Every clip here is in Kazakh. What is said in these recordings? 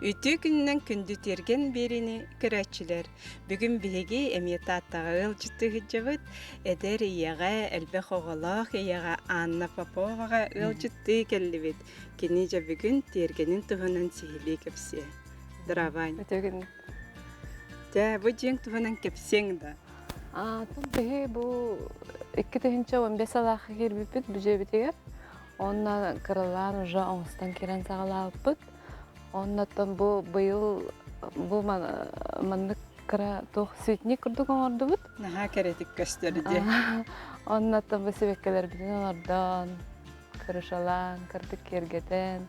Ütü gündən kündü tergen berini kıraçılar. Bugün bihegi emiyata attağıl çıttıgıcıvıt, eder iyağa elbek oğalaq iyağa Anna Popovağa ılcıttı kellibit. Kenice bugün tergenin tuğunan sihili kepsi. Dravany. Ötөгün. Ja, bu cenk tuğunan kepseng da. Tabii bu 2015 alaqa girbipit büjebitiger. Onna kırılan uja oңустан kiren sağalapıt. Onnatan bu bıyıl bu manlık kıra toh sütnik kurduk oңordubut. Naha keretik gösterdi. Onnatan bu sebekkeler bütün onlardan kırışalan, kırdık kergeten.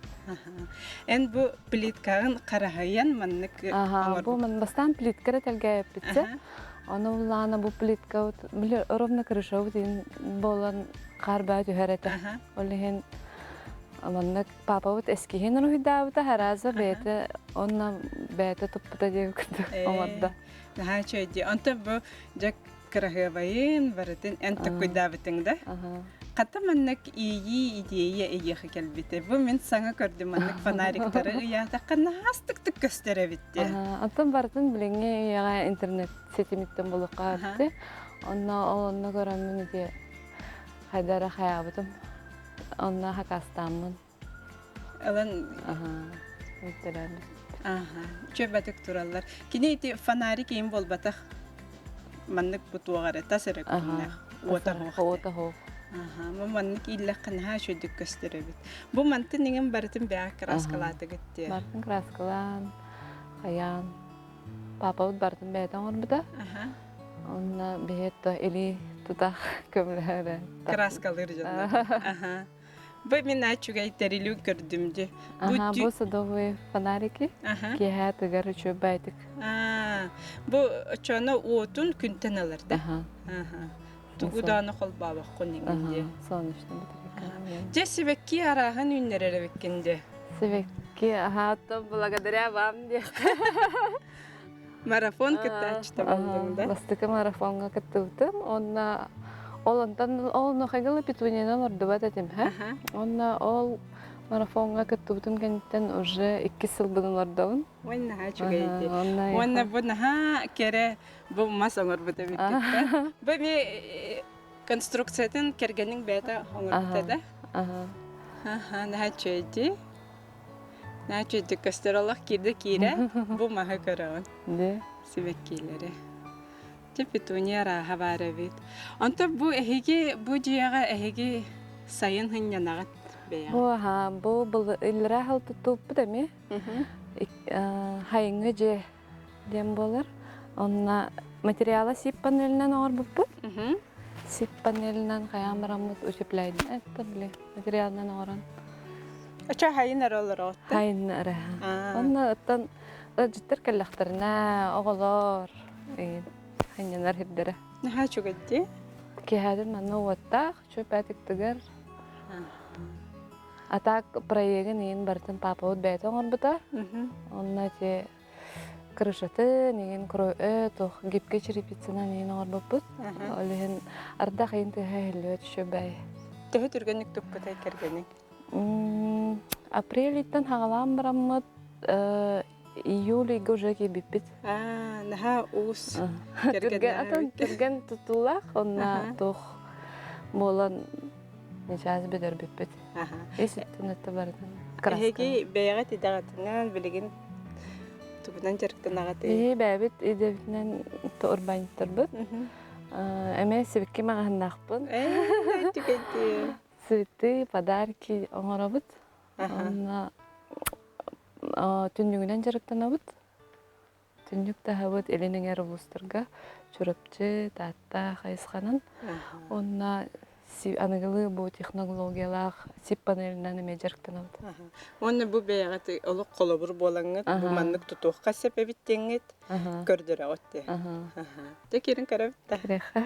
En bu plitkağın karahayan manlık Bu man bastan plitkara telgayıp bitse. Onu ulana bu plitka bile ровно kırışavut in bolan karba tüherete. Olihin amannak papavut eskihin ruhidavuta haraza bete onna bete topputa diye kutu omadda. Naha çöydü. Anta bu jak karahabayın varadın enta kuydavatın da. Qata mannak iyi ideya eyyakı kelbite. Bu men sana gördüm mannak fanariktarı iyada qanna hastıktık gösterebitti. Atan bardan bilenge ya internet setimitten buluqa bitti. Onna göremin diye haydara hayabutum. Onna hakastamın. Alan Mittelerimiz. Çöbatık turallar. Kine iti fanarik in bolbataq mannak butuğara tasarık kunnak. Ota ho. Bu mannak illa qanha şödük gösterebit. Bu mantı ningin barıtın bir kraskalatı gitti. Bartın kraskalan, hayan. Papavut bartın beytan orbida. Onna beyetta eli tutak kömlere. Kraskalır canlar. Bu men açıga iterilü gördümdü. Bu sadovu fanariki. Ki hayatı garı çöbaydık. Bu çana otun künten alırdı. Tuğudanı kol baba koninginde. Sonuçta bitirdik. Je sebekki arahan ünlerere bekkinde. Sebekki hatta благодаря вам diye. Marafon kıtta açtı bandında. Bastıka marafonga kıttıldım. Onna onu xagal pituniyadan ordubat etim ha. Onna ol marafonga kıttıldım kentten уже 2 yıl bunun ordavun. Wanna ha çugaydı. Wanna bu naha kere bu masangor bu tabii ki. Bu mi konstruksiyadan kergenin beta hongorta da. Naha çöydü. Naha çöydü gösteralak kirde kire bu maha karavan. Ne? Sebekkileri. Pituniya raha baravit. Anta bu ehigi bu ciyaga ehigi sayın hınyanagat beya. Bu ilra hal tutup da mi? Hayıngı je dem bolar. Onna materyala sip panelinden or bu. Sip panelinden kayamramut uçuplaydı. Tabii materyaldan oran. Aça hayın aralar otta. Hayın ara. Onna tan ciddir kellaktarına oğlar. Hınyanar hibdere. Naha çugaydı. Ki hadin manno wattaq çöpatik tigar. Atak proyegin in bartın papavut beytan orbuta. Onna te kırışatı nigin kroy toh gipke çiripitsina nigin orbuput. Olihin arda kayın tehellöt şöbay. Tehe türgenlik tuppatay kergenik. April itten hagalan barammat Iyuli gojaki bipit. Naha us Türgen tutulak onna toh bolan nişaz beder bipit. Esitten tabardan. Ehegi beyagat idagatınan biligin tubudan jarıktan agat. Babit idebitnen torban turbut. Eme sebekki magannaqpın. Tüketi. Sütti padarki oңorobut. Onna tünnügünen jarıktan abut. Tünnük tahabut elinin erubusturga çurupçı tatta kayıskanın. Onna anıgılı bu teknologiyalar sip panelinden eme jarıktan abut. Onna bu beyagat oluk kolobur bolangat. Bu manlık tutuqqa sebebittenget. Gördüre otte. Tekirin karabitta. Reha.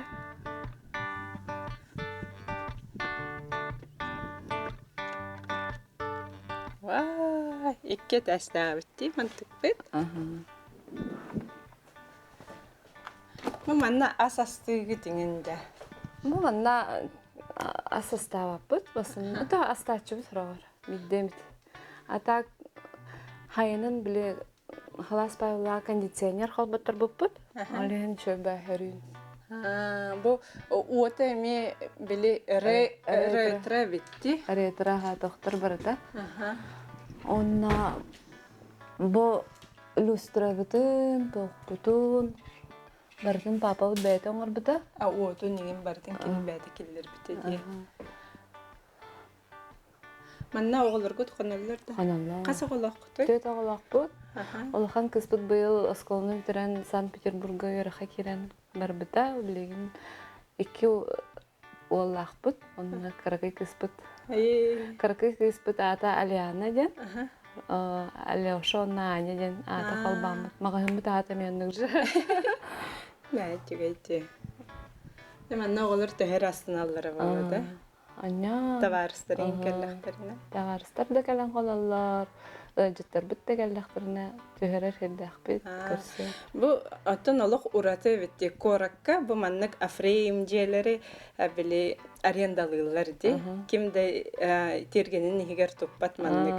Vay, ikke tasna bitti mantık bit. Bu manna asastığı gidinginde. Bu manna asastava put basın. Bu da astaçı bir var. Middemit. Atak Хайынан биле халас байла кондиционер холбаттар буппут. Ален чөбө хөрүн. Бу уота эми били ретро битти. Ретро ха доктор барда. Онна бу люстра бутун, токпутун. Бардын папа бет оңор бута. Уоту нигин бардын ким бети киллер бите ди. Манна оголорго туканаллар да. Ханалла. Касы оголоқты. Төт оголоқпут. Олхан кыспыт быйыл осколны битерен Санкт-Петербурга йөрәхә кирен барбыта, билеген 2 оллахпут, онна каракай кыспыт. Каракай кыспыт ата Алиана ден. Алеша Наня ден ата халбам. Магым ата мен нуржа. Мәтигәйте. Манна оголор төһәр астыналлары булды. Аня. Таварстарын келләхтерне. Таварстар да калан халаллар. Жыттар битте келләхтерне төһәрәр хәдәхбит көрсө. Бу атын олох ураты битти коракка бу маннык афрейм җеләре били арендалыйлар ди. Кимде тергенин хигер туппат маннык.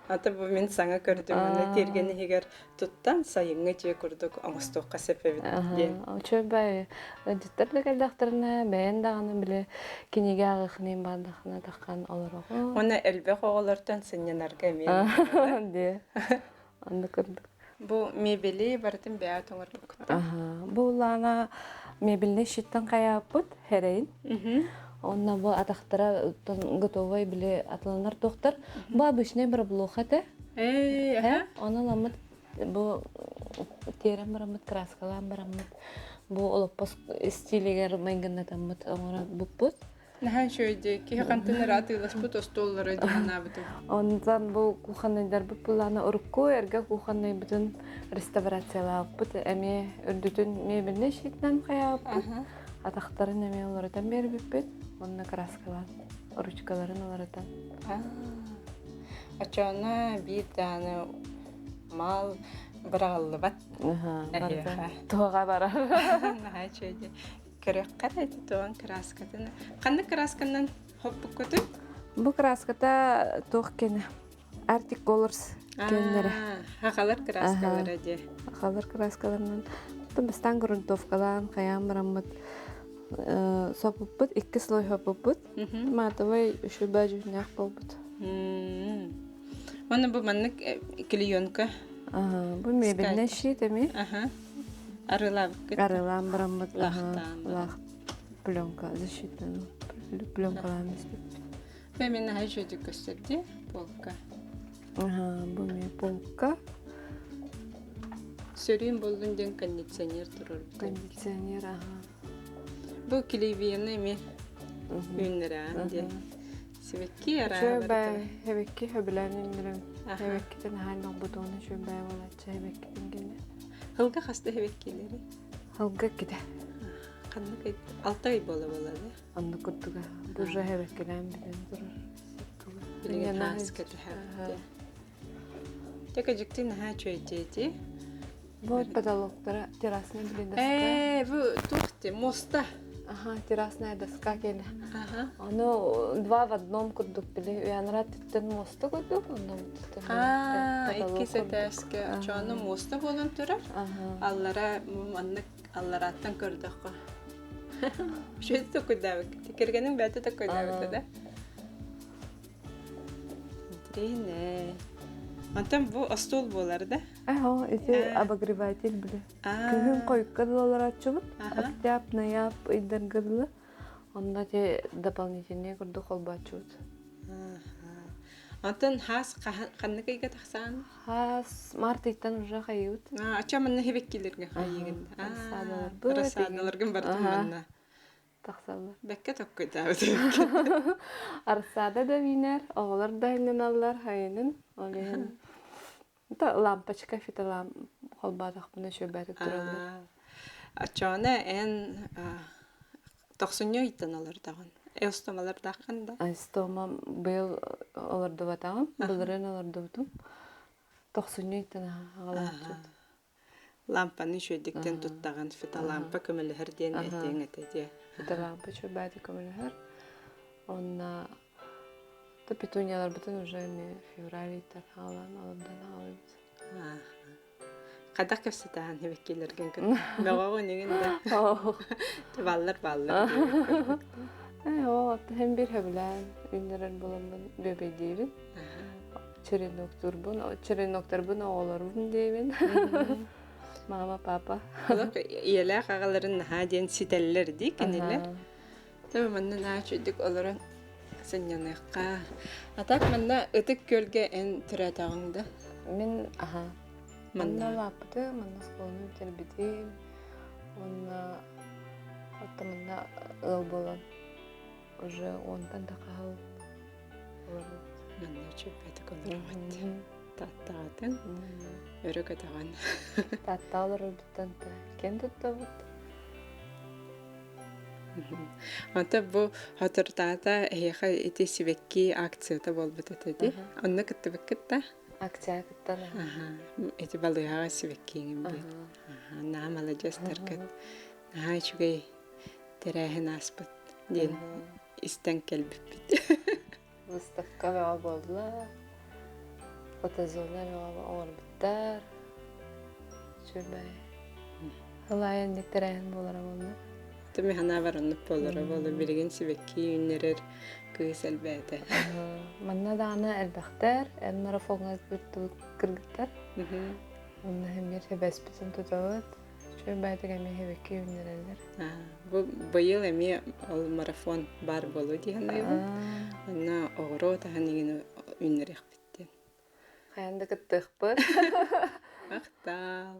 Ата бу мен саңа көрдүм аны тергенин хигер туттан сайыңга же көрдүк аңстокка сепебит ди. Чөбай жыттар да келләхтерне бәен даганы биле кинеге агыхнын бардыгына таккан олорго. Оны элбе коголордан сеннәргә мен. Ди. Аны көрдүк. Бу мебели бардым бәя тоңор букта. Бу лана мебелне шиттан каяппыт херейн. Онна бу атактара готовый биле атланар доктор. Бу обычный bir блохата. Оны ламыт бу терем барамыт краскалан барамыт. Бу олоппос стилегер меңгеннатамыт оңора буппут. Нахан шөйде ки хантын ратылас бу тостоллары дина бутун. Ондан бу куханнайдар бу планы урукку эрге куханнай бутун реставрациялап бут эми үрдүтүн мебелне шиттен каяп. Атактарын эми олардан берип бит. Монна краскалар, ручкаларын олардан. Ачана бир даны мал бираллыбат. Тога бара. Нахан шөйде көрөк карайт тоон краскатын. Кандай краскандан хоппук көтү? Бу краската тохкен Arctic Colors кеннере. Хакалар краскалары ди. Хакалар краскаларынан бастан грунтовкалан каян барамыт. Соппут 2 слой хоппут. Матовый шуба жунак болбут. Мана бу маннык клеенка. Бу мебелне шитеми. Арылам барамыт. Лах пленка защитная. Пленка ламис. Мен хажыды көстөрдү полка. Бу ме полка. Сөрүн болгонден кондиционер турur. Кондиционер, Бу килевиене ми үннөрө ди. Севекки ара. Шөбай, хебекки хөбүләнин билем. Хебеккитен хайлык бутуны шөбай болача хебеккитен гене. Хылга хасты хебеккилери. Хылга киде. Кандай 6 ай бола да. Анны курдуга. Бужа хебеккилен билен турur. Билген хаска тахапты. Така жиктин ха чөйтети. Бу потолоктара террасный билен доска. Бу тухти моста. Террасная доска келе. Оно 2 в одном курдук биле. Уянрат титтен моста курдук, оно титтен. Икки сетеске чаны моста болон турар. Аллара маннык аллараттан көрдүк. Шөйт көдәбек. Тикергенин бәте дә көдәбек дә. Интересно. Антам бу стол болар да? Эти обогреватель биле. Күн койка доллар ачып, аптап, наяп, идергырлы. Онда те дополнительные курдук холбачут. Антан хас канныкайга таксан? Хас мартыйттан уже кайют. Ачамын хебеккилерге хайыгын. Расадаларгын бардым манна. Таксалар. Бекке токкойда. Арсада да винер, оғлар да иненалар хайынын. Олен. Та лампочка фиталам холбадак буна шөбәтик туралар. Ачана эн токсуньо иттаналар дагын. Эстомалар дакында. Эстома бел оларды батагым, булрын оларды бутум. Токсуньо иттана галачут. Лампаны шөйдіктен туттаған фиталампа көмілігірден әтең әтеде. Фиталампа шөбәді көмілігір. Онна То петуниялар бутын уже не февраль-тан халан, алдан халыбыз. Кадак кепсетаан хебеккелерген көн. Мегого неген да. Баллар. Hem bir heblen, ünleren bulanın bebeğim. Çirenoktur oğullarım deyim. Mama, papa. Олак иелэ хагаларын хааден сителлер ди кенелер. Таба манна наачудик олорон сынняныкка. Атак манна ытык көлгө эн түрәтагыңда. Мен манна лапты, манна сколны тербитим. Манна манна ыл болан. Уже ондан да кал. Манна чөпөтүк олорон. Таттагатын. Өрөгөтаган. Татталар биттанта. Кен туттабыт. Anta bu hatırtata heha iti sivekki aktsiyata bolbut etedi. Onna kıttıbıkkıt da. Aktsiya kıttana. Iti balığa sivekkiğin bir. Naam alacağız tarkat. Naha çugay terehin aspat. Diyen isten kelbipit. Выставка вела болла. Фотозоналар вела орбитар. Çöbey. Halayan dikterehin bolara bollar. Tumi hana var onu polara bolu bilgin sivekki ünlerer kız elbette. Manna dana elbaktar, elmara fonga kırgıttar. Manna hem bir hebesbitin tutawat. Şöyle bayta gemi hebekki ünlerler. Bu yıl emi ol marafon bar bolu diyen ayı. Manna oğru ta hanigin ünlerek bitti. Hayanda kıttık bır. Aktal.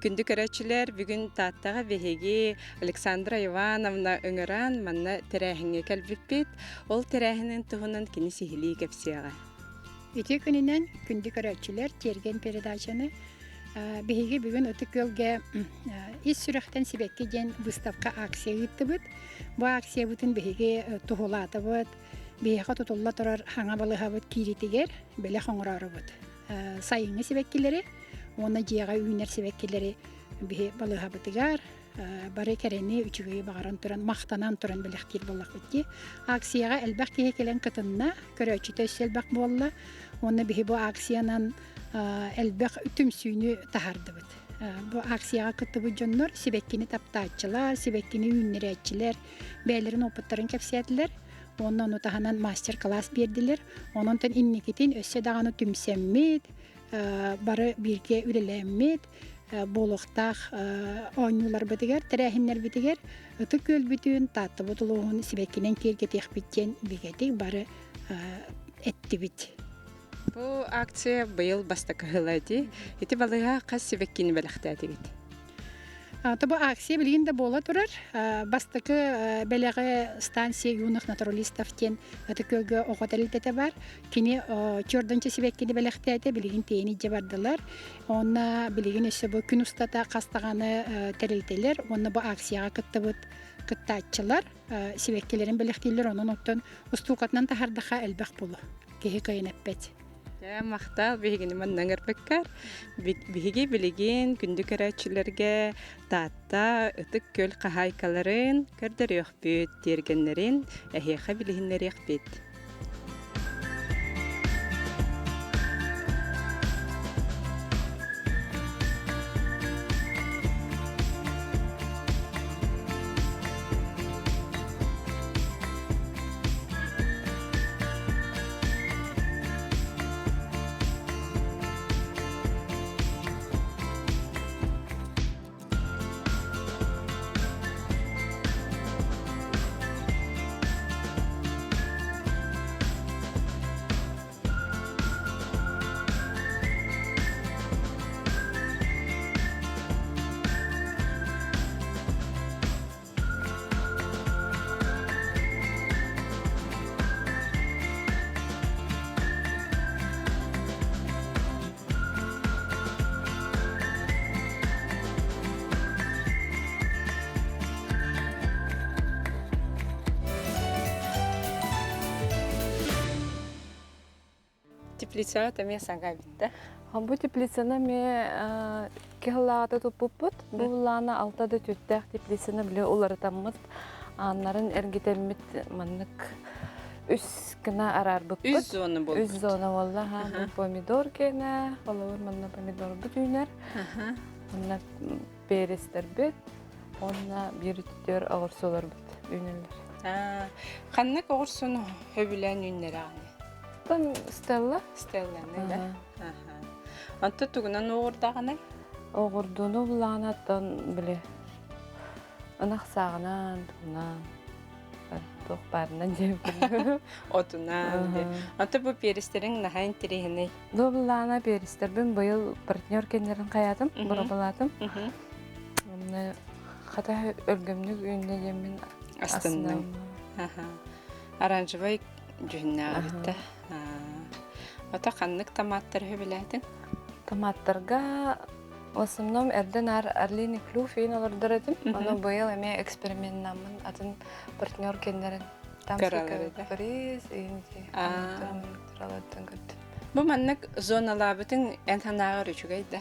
Күндүк көрәчиләр бүгін таттаға беһеги Александра Ивановна өңөран манна терәһиңе кәлбиппит. Ол терәһинен туһунан кини сихили кепсияга. Ити күнінен күндүк көрәчиләр терген передачаны беһеги бүгін өтүк көлгә ис сүрәхтән сибекке ден выставка акция үттүбүт. Бу акция бүтүн беһеги туһулатыбыт. Беһега тутулла турар хаңа балыгабыт киритигер беле хоңрарыбыт. Сайыңы сибеккелери Ona jiyaga üner sebekkeleri bir balığa bitigar, bari kereni üçügeyi bağıran turan, mahtanan turan bilektir bollak bitti. Aksiyaga elbaq kiye kelen kıtınna, köröçü tössel bak bolla, ona bir bu aksiyanan elbaq tüm suyunu tahardı bit. Bu aksiyaga kıtı bu jonlar sebekkini taptaççılar, sebekkini ünleri etçiler, beylerin oputların kepsiyetiler. Ondan otahanan master class berdiler. Onun tön innikitin össe dağını tümsemmit, bары birge ülelemmit, boluqtaq oynular bitiger, terehinler bitiger, ıtı köl bütün tatlı butuluğun sibekkinen kergetek bitten bigetik bары etti bit. Bu aksiya bu yıl basta kahıladı. Iti balığa qas sibekkini belaqtati git. Tabu aksiya bilgin de bola turar. Bastakı belege stansiya yunuk naturalistaften atıkölge oqotelitete var. Kini çordança sibekkini belaqtati bilgin teyini cebardılar. Ona bilgin ise bu gün ustata qastağanı terilteler. Ona bu aksiyaga kıttıbıt kıttaççılar. Sibekkilerin belaqtiler onun ottan ustuqatnan tahardaqa elbaq bolu. Kehi kayın eppet. Ya maqtal bihigini mandan garbakkar. Bihigi biligin күндүк көрәчиләргә татта ытык көл кахайкаларын көрдөр юхбүт тергеннәрен әһиха билигиннәр яхбит. Теплица тәме саңга битте. Bu teplitsini me kehilata topuput. Bu lana altada tüttək teplitsini bile uları tamız. Аннарын эргитеммит маннык үс кына арар быппыт. Үз зона бол. Үс зона болла ха бу помидор кене, олор манна помидор бүтүнер. Манна перестер бит. Онна бирүттөр агырсолар бит үнелер. Ханнык огурсуну хөбүлән үннәр аны. Тан Стелла Стелланы да. Анта тугунан огурдаганы. огурдуну буланаттан биле. Анах сагынан туна. Тох барынан жеп. Отуна. Анта бу перестерин нахайн тирехне. Добулана перестер бин быйыл партнер кенерин каятым, бурабалатым. Онна хата өлгөмнүк үйүндө жемин Астынның. Оранжевый жүннә битте. Ата ханнык томаттар хөбүләтин. Томаттарга в основном эрден арлини клюфин алырдар этим. Аны быйыл эме эксперимент намын атын партнер кенерин там приз инди. Тралаттан көт. Бу маннык зоналабытын энтанагыр үчүгәйдә.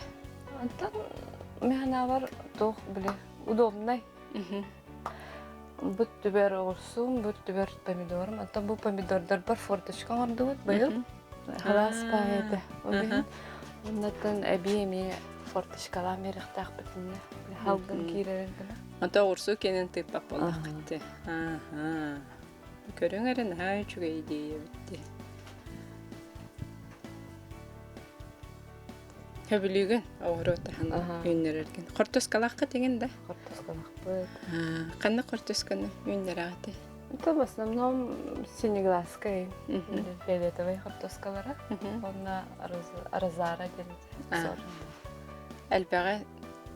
Антан механавар тох биле удобный. Бут түбер олсун, бут түбер помидорым. Ата бу помидордар бар форточка ордубут быйыл. Халас кайда. Оннан әбиеме форточкалар мерихтак битинне. Халгын киререн генә. Ата урсу кенен тыппак болдак китте. Көрөңөрүн ха үчүгәйди битти. Хөбүлүгөн огоротахан үннерерген. Кортоскалакка деген да. Кортоскалак. Кандай кортосканы үннерагаты. Это в основном синеглазская, фиолетовая картошкалара. Она розара делится. Әлбәгә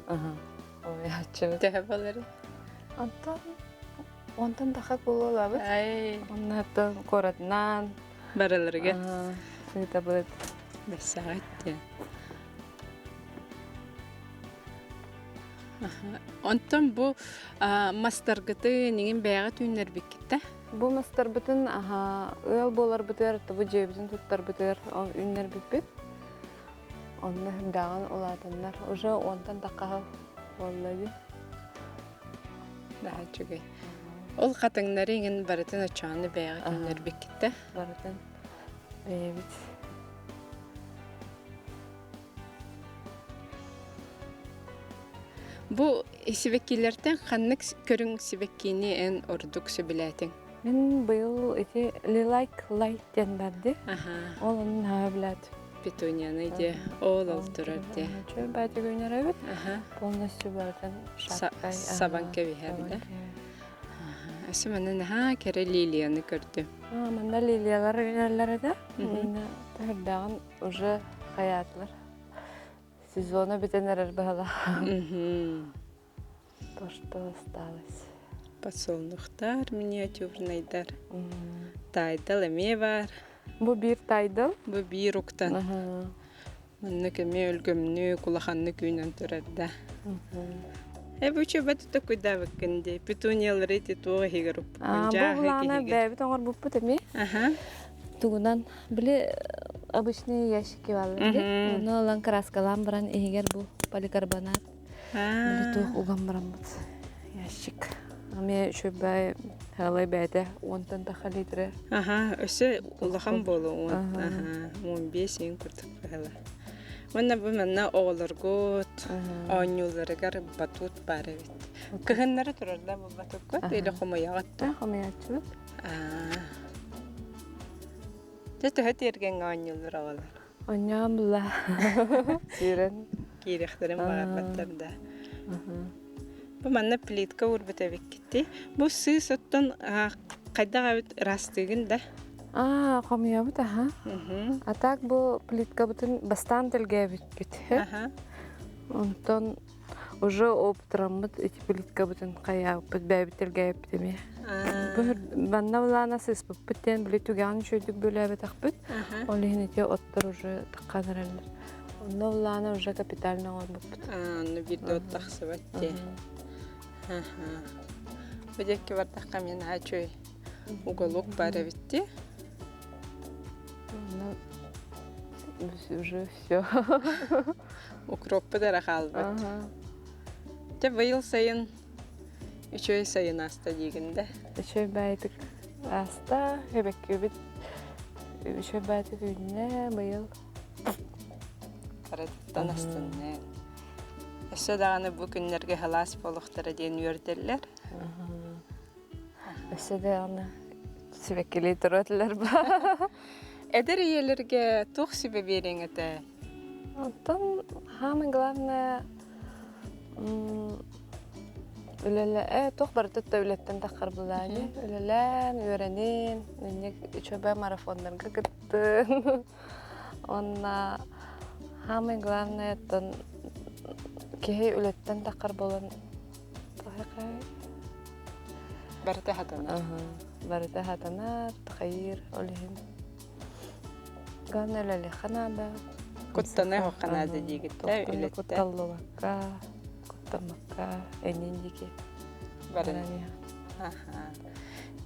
Ой, ачы. тәһәбәләре. Онтан дахак булалар бит. Ай, Оннан коратнан. бараларга Сыйта бит. бәсәгәт. Онтан бу мастаргыты нигин бәягат үннер биккитте. Бу мастар битен ыл болар битер, бу жебизин туттар битер, үннер бит. Онны даган улатыннар уже онтан такка боллады. Да, чугай. Ол катыңнары иген барытын ачаны бәягат үннер биккитте. Барытын. Бит. Бу сибеккилерден ханнык көрүң сибеккини эн ордук сөбүләтең. Мен быйыл эти лилайк лайтен барды. Ол онун хабилат. Петунияны де, ол олтурар де. Чөй бәті гөнер әбіт. Полностью бартын шапкай. Сабанка бихәбілі. Әсі мәнін кәрі лилияны көрді. Манда лилиялар гөнерлері де. Тәрдағын уже қаятлар. Сезона бітенерер бағала. То, что осталось. Подсолнухтар, миниатюрнайдар. Тайдал әме бар. Бу бир тайдал. Бу бир уктан. Манны кеме өлгөмнү, кулаханны күйнен турарда. Бу чөбәт тә куйда бекенде. Петуниялары те туга хигеруп. Бу булана бәбит оңар буппы теме. Тугунан биле обычные ящики валды. Но лан краскалан баран эгер бу поликарбонат. Биле туг уган баран бут. Ящик. Аме чөбәй халай бәдә 10 та литр. Өсө улахан болу. 15 ин куртук бала. Онна бу менә огларгот, анюларыгар батут бары бит. Кыһыннары турарда бу батукка, эле хомаягатта. Хомаячы. Тәтә хәтергән анюлар алар. Аням була. Сирен Кирехтерем багаттарда. Бу менә плитка урбыта биккитти. Бу сыз оттан кайдага бит растыгын да. Хомая бит, А так бу плитка бутын бастан телгә бит. Онтон уже опытрамыт эти плитка бутын кая бит бәбит телгә бит. Банна булана сыз биттен билетүгән шөйдүк бөлә бит акбит. Олыгынете оттыр уже такканыралар. Онда булана уже капитально орбут. Ну видно оттахсыбатте. Бу декке бартакка мен ачой уголок бары битти. Уже все. Укроппы да калбыт. Те быйыл сайын Üçöy sayın hasta diyeginde. Şöyle baytık hasta, hebekki bit. Şöyle baytık ünne bayıl. Karattan astınne. Össe dağını bu günlerge halas boluqtara diyen yörderler. Öse de ana sivekkili turotlar ba. Eder iyelerge tuğ sibe berin ete. Ondan hamın главное Öyle toh barıtıt devletten takar bulayı. Öyle öğrenin, çöbe marafonlarga gittin. Onna hamın главное kehe ületten takar bulan. Berte hatana. Barıtı hatana, tıkayır, olihim. Главное öyle xanada. Kuttana hoqana diyeginde ülette. Kuttallıvakka, kuttamakka, enindiki. Barın.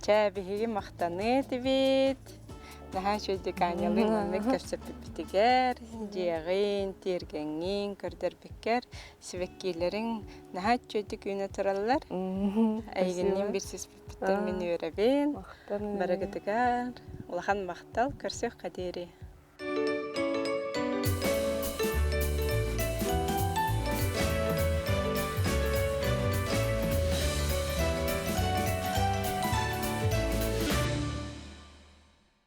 Çäbihigi maqtany tibit. Naha çöydük anyalı manlık körsepip bitiger, jeğin, tergengin, körder biker, sivekkilerin naha çöydük üne turallar. Ayginnin bir siz bitten meni örebin. Baragıtıgar, ulahan maqtal körsek kaderi.